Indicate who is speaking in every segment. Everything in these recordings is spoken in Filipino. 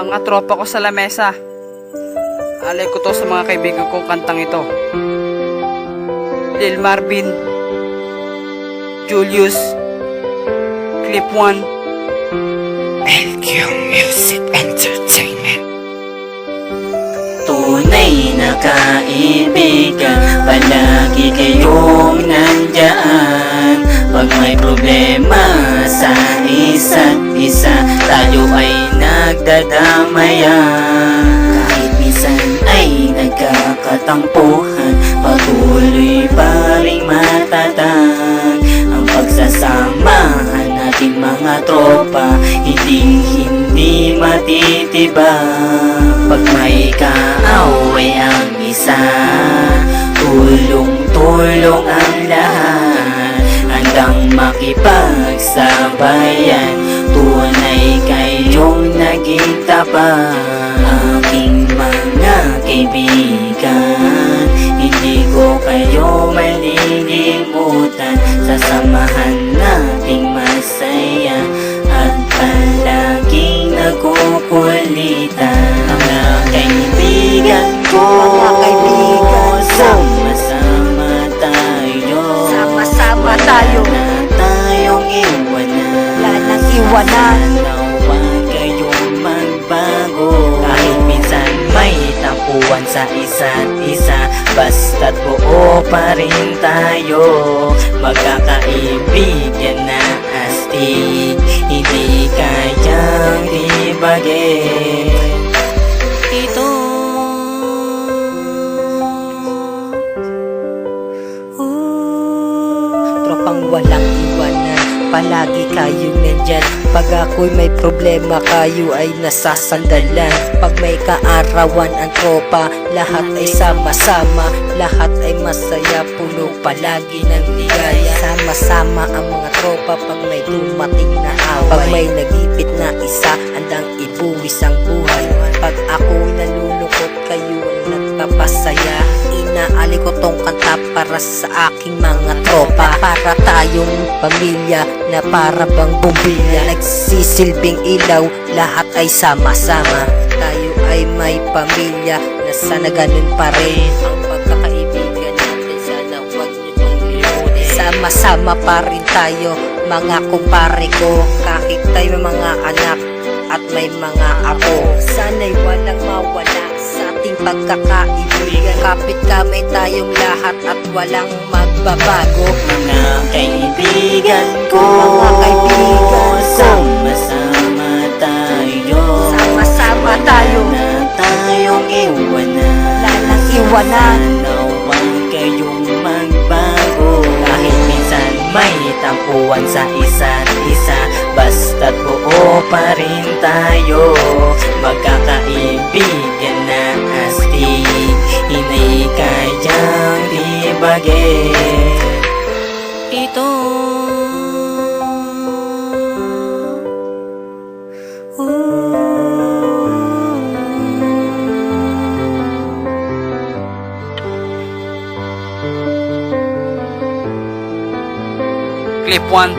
Speaker 1: Mga tropa ko sa lamesa, alay ko to sa mga kaibigan kong kantang ito. Lil Marvin, Julius, Clip 1,
Speaker 2: LQ Music Entertainment. Tunay na kaibigan, palagi kayong nandyan. Pag may problema sa isa't isa, tayo ay nagdadamayan. Kahit minsan ay nagkakatampuhan, patuloy pa ring matatag ang pagsasamahan nating mga tropa, hindi matitibag. Pag may kaaway ang isa, tulong-tulong ang lahat, handang makipagsabayan. Tunay kayong naging tapat, aking mga kaibigan. Hindi ko kayo malilimutan, sasamahan nating masaya at palaging nagkukulitan. Mga kaibigan ko, sama-sama tayo.
Speaker 3: Sama-sama tayo.
Speaker 2: Wala na tayong iwanan.
Speaker 3: Walang iwanan.
Speaker 2: Huwag kayong magbago. Kahit minsan may tampuan sa isa't isa, basta't buo pa rin tayo. Magkakaibigan na astig, hindi kayang ibagin. Ito
Speaker 3: Tropang walang iwanan, palagi kayong nandyan. Pag ako'y may problema, kayo ay nasasandalan. Pag may kaarawan ang tropa, lahat ay sama-sama, lahat ay masaya, puno palagi ng ligaya. Sama-sama ang mga tropa pag may dumating na away. Pag may nagipit na isa, handang ibuwis ang buhay. Pag ako'y nalulungkot, kayo ang nagpapasaya. Inaali ko tong kanta para sa aking mga tropa, para tayong pamilya na para bang bumbilya, nagsisilbing ilaw, lahat ay sama-sama. Tayo ay may pamilya na sana ganun pa rin ang pagkakaibigan natin, sana huwag niyo tong limutin. Sama-sama pa rin tayo mga kumpare ko, kahit tayo may mga anak at may mga apo. Sana'y walang mawala sa ating pagkakaibigan. Kapit kamay tayong lahat at walang magbabago.
Speaker 2: mga kaibigan ko, sama-sama tayo.
Speaker 3: Sama-sama tayo.
Speaker 2: Wala na tayong iwanan.
Speaker 3: Walang iwanan.
Speaker 2: Huwag kayong magbago. Kahit minsan may tampuan sa isa't isa, basta't buo pa rin tayo. Magkakaibigan na astig, hindi kayang ibagin. Ito
Speaker 1: Clip 1.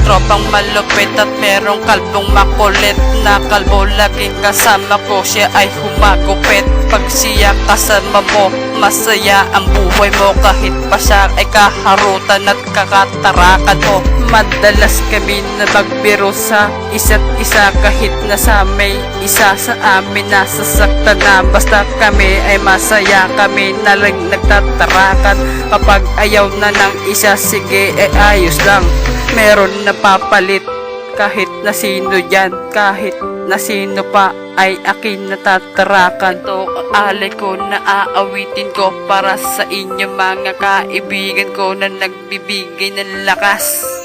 Speaker 1: Tropang malupit at merong kalbong makulit na kalbo laging kasama ko, siya ay humagupit. Pag siya kasama mo, masaya ang buhay mo. Kahit pa siya ay kaharutan at kakatarakan mo, madalas kami na magbiro sa isa't isa. Kahit nasa may isa sa amin nasasaktan na, basta kami ay masaya, kami na lang nagtatarakan. Kapag ayaw na ng isa, sige ay ayos lang, meron na papalit. Kahit na sino dyan, kahit na sino pa ay akin natatarakan. To alay ko na aawitin ko para sa inyo mga kaibigan ko na nagbibigay ng lakas.